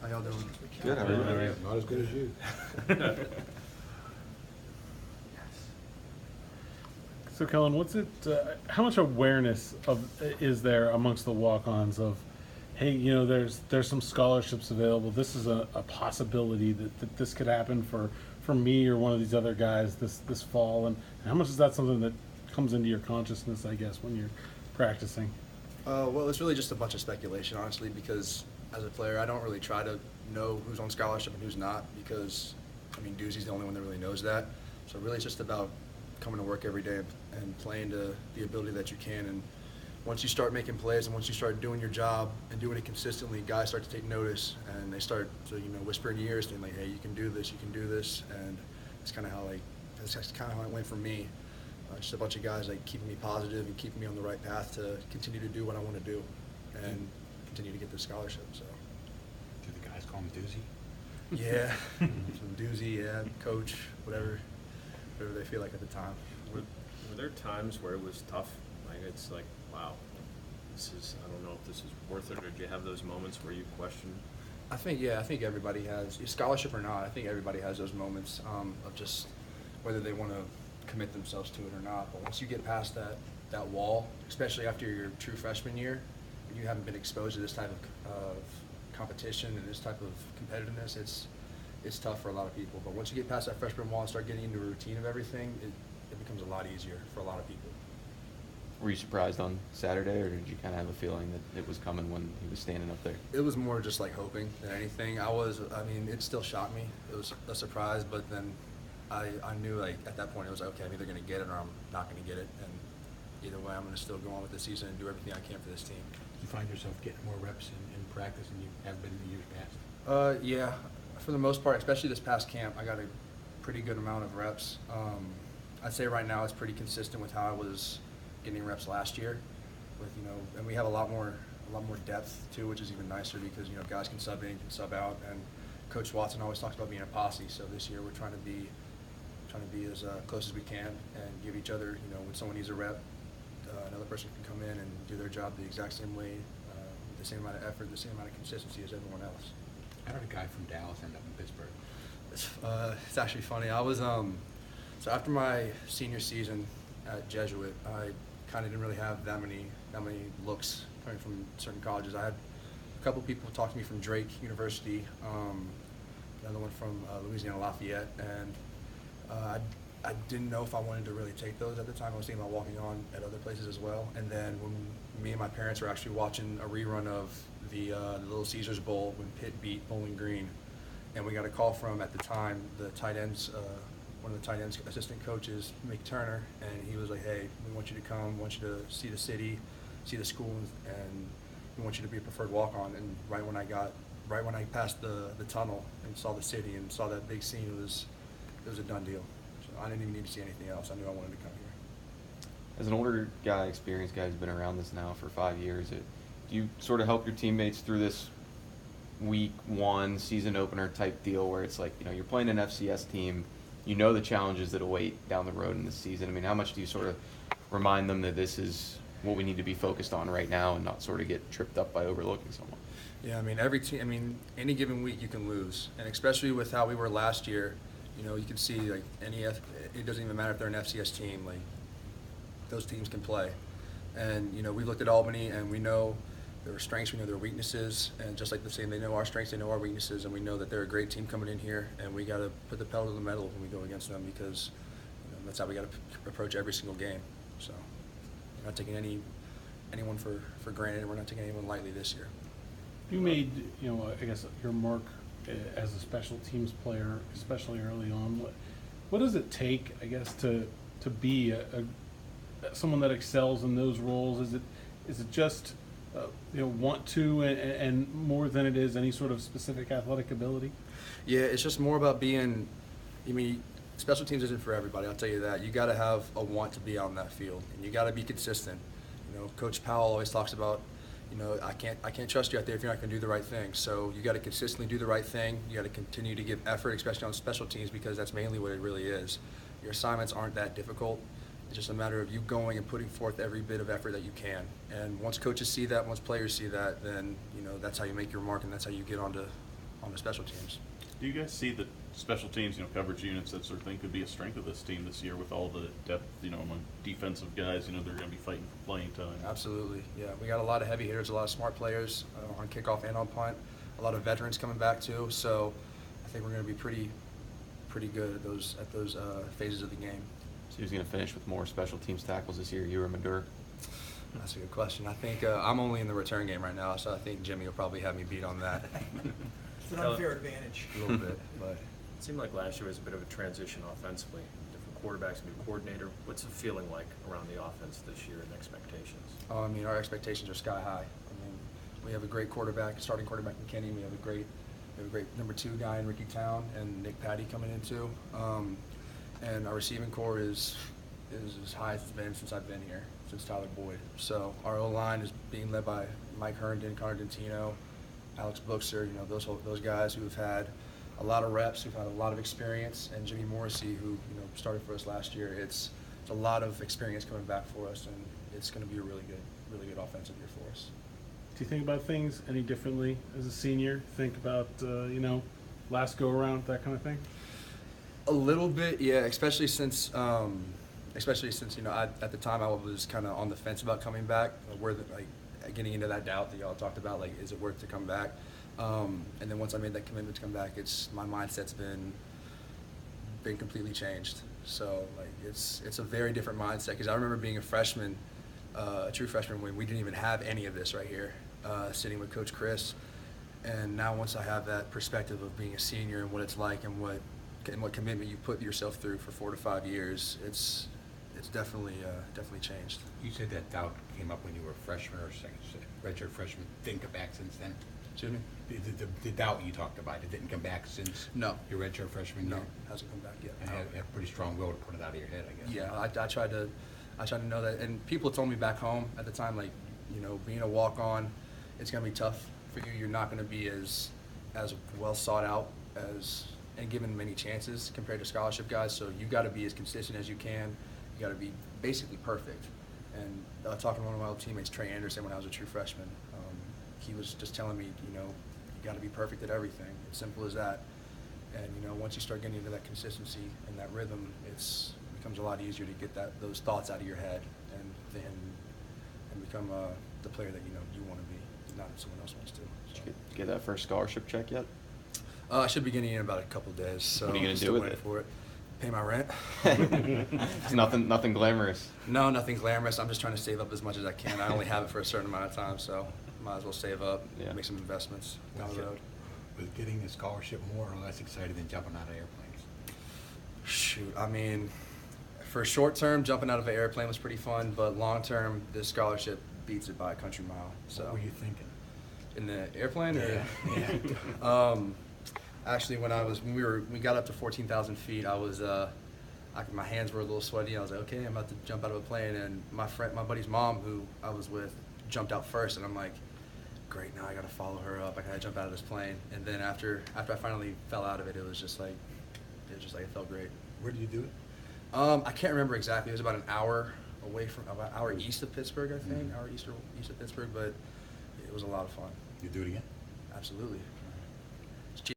How y'all doing? Good. How are you? Not as good as you. So, Kellen, what's it? How much awareness is there amongst the walk-ons of, hey, there's some scholarships available. This is a possibility that this could happen for me or one of these other guys this fall. And how much is that something that comes into your consciousness, I guess, when you're practicing? Well, it's really just a bunch of speculation, honestly, because as a player, I don't really try to know who's on scholarship and who's not, because, Doozy's the only one that really knows that. So really it's just about coming to work every day and playing to the ability that you can. And once you start making plays and once you start doing your job and doing it consistently, guys start to take notice and they start to whisper in your ears, saying like, hey, you can do this, and that's kind of how it went for me. Just a bunch of guys like keeping me positive and keeping me on the right path to continue to do what I want to do and continue to get this scholarship. So. Do the guys call him Doozy? Yeah, some Doozy, yeah, coach, whatever they feel like at the time. Were there times where it was tough? Like it's like, wow, I don't know if this is worth it, or did you have those moments where you questioned? I think everybody has, scholarship or not, I think everybody has those moments of just whether they want to commit themselves to it or not. But once you get past that wall, especially after your true freshman year, and you haven't been exposed to this type of competition and this type of competitiveness, it's tough for a lot of people. But once you get past that freshman wall and start getting into a routine of everything, it becomes a lot easier for a lot of people. Were you surprised on Saturday, or did you kind of have a feeling that it was coming when he was standing up there? It was more just like hoping than anything. It still shocked me. It was a surprise, but then I knew like at that point it was like, okay, I'm either going to get it or I'm not going to get it. And either way, I'm going to still go on with the season and do everything I can for this team. Do you find yourself getting more reps in practice than you have been in the years past? Yeah, for the most part, especially this past camp, I got a pretty good amount of reps. I'd say right now it's pretty consistent with how I was getting reps last year. And we have a lot more depth too, which is even nicer because guys can sub in, can sub out, and Coach Watson always talks about being a posse. So this year we're trying to be as close as we can and give each other, when someone needs a rep, another person can come in and do their job the exact same way, with the same amount of effort, the same amount of consistency as everyone else. How did a guy from Dallas end up in Pittsburgh? It's actually funny. I was so after my senior season at Jesuit, I kind of didn't really have that many looks coming from certain colleges. I had a couple people talk to me from Drake University, another one from Louisiana Lafayette, and I didn't know if I wanted to really take those at the time. I was thinking about walking on at other places as well. And then when me and my parents were actually watching a rerun of the Little Caesars Bowl when Pitt beat Bowling Green, and we got a call from, at the time, the tight ends, one of the tight ends assistant coaches, Mick Turner, and he was like, hey, we want you to come, we want you to see the city, see the school, and we want you to be a preferred walk-on. And right when I passed the tunnel and saw the city and saw that big scene, it was a done deal. So I didn't even need to see anything else. I knew I wanted to come here. As an older guy, experienced guy who's been around this now for 5 years, do you sort of help your teammates through this week one season opener type deal where it's like, you're playing an FCS team, the challenges that await down the road in the season? I mean, how much do you sort of remind them that this is what we need to be focused on right now and not sort of get tripped up by overlooking someone? Yeah, every team, any given week you can lose. And especially with how we were last year, you can see like it doesn't even matter if they're an FCS team, like those teams can play. And, we looked at Albany and we know their strengths, we know their weaknesses, and just like the same, they know our strengths, they know our weaknesses, and we know that they're a great team coming in here, and we got to put the pedal to the metal when we go against them because that's how we got to approach every single game. So we're not taking anyone for granted. We're not taking anyone lightly this year. You made, I guess, your mark as a special teams player, especially early on. What does it take, I guess, to be someone that excels in those roles? Is it just want to and more than it is any sort of specific athletic ability? Yeah, it's just more about being. Special teams isn't for everybody. I'll tell you that. You got to have a want to be on that field, and you got to be consistent. Coach Powell always talks about, I can't trust you out there if you're not going to do the right thing. So you got to consistently do the right thing. You got to continue to give effort, especially on special teams, because that's mainly what it really is. Your assignments aren't that difficult. It's just a matter of you going and putting forth every bit of effort that you can. And once coaches see that, once players see that, then that's how you make your mark, and that's how you get onto on the special teams. Do you guys see the special teams, coverage units, that sort of thing, could be a strength of this team this year with all the depth, among defensive guys, they're going to be fighting for playing time? Absolutely, yeah. We got a lot of heavy hitters, a lot of smart players on kickoff and on punt. A lot of veterans coming back too. So I think we're going to be pretty good at those phases of the game. So who's going to finish with more special teams tackles this year, you or Madur? That's a good question. I think I'm only in the return game right now, so I think Jimmy will probably have me beat on that. It's an unfair advantage. A little bit, but It seemed like last year was a bit of a transition offensively. Different quarterbacks, new coordinator. What's it feeling like around the offense this year and expectations? I mean, our expectations are sky high. I mean, we have a great quarterback, starting quarterback in Kenny. We have a great number 2 guy in Ricky Town and Nick Patty coming in too. And our receiving core is as high as it's been since I've been here, since Tyler Boyd. So our O-line is being led by Mike Herndon, Connor Dentino, Alex Buxer, those guys who have had a lot of reps, who've had a lot of experience, and Jimmy Morrissey, who started for us last year. It's a lot of experience coming back for us, and it's going to be a really good offensive year for us. Do you think about things any differently as a senior? Think about, last go around, that kind of thing? A little bit, yeah, especially since at the time I was kind of on the fence about coming back, getting into that doubt that y'all talked about, is it worth to come back? And then once I made that commitment to come back, my mindset's been completely changed. So it's a very different mindset, because I remember being a freshman, a true freshman, when we didn't even have any of this right here, sitting with Coach Chris. And now once I have that perspective of being a senior and what it's like and what commitment you put yourself through for 4 to 5 years, it's definitely changed. You said that doubt came up when you were a freshman or redshirt freshman. Didn't come back since then? Excuse me? The doubt you talked about, it didn't come back since No. your redshirt freshman year? No, hasn't come back yet. And had a pretty strong will to put it out of your head, I guess. Yeah, I tried to know that, and people told me back home at the time, being a walk-on, it's going to be tough for you. You're not going to be as well sought out and given many chances compared to scholarship guys. So you got to be as consistent as you can. You got to be basically perfect. And talking to one of my old teammates, Trey Anderson, when I was a true freshman, he was just telling me, you got to be perfect at everything. It's simple as that. And once you start getting into that consistency and that rhythm, it becomes a lot easier to get those thoughts out of your head and become the player that you want to be, not that someone else wants to. So. Did you get that first scholarship check yet? I should be getting in about a couple of days. So what are you going to do with it? For it? Pay my rent. It's nothing glamorous. No, nothing glamorous. I'm just trying to save up as much as I can. I only have it for a certain amount of time, so might as well save up, make some investments down the road. Was getting a scholarship more or less excited than jumping out of airplanes? Shoot, I mean, for short term, jumping out of an airplane was pretty fun, but long term, this scholarship beats it by a country mile. So. What were you thinking? In the airplane? Yeah. Actually, when we got up to 14,000 feet, my hands were a little sweaty. I was like, okay, I'm about to jump out of a plane, and my buddy's mom, who I was with, jumped out first, and I'm like, great, now I got to follow her up. I got to jump out of this plane. And then after I finally fell out of it, it felt great. Where did you do it? I can't remember exactly. It was about an hour about an hour east of Pittsburgh, I think, hour east of Pittsburgh, but it was a lot of fun. You do it again? Absolutely.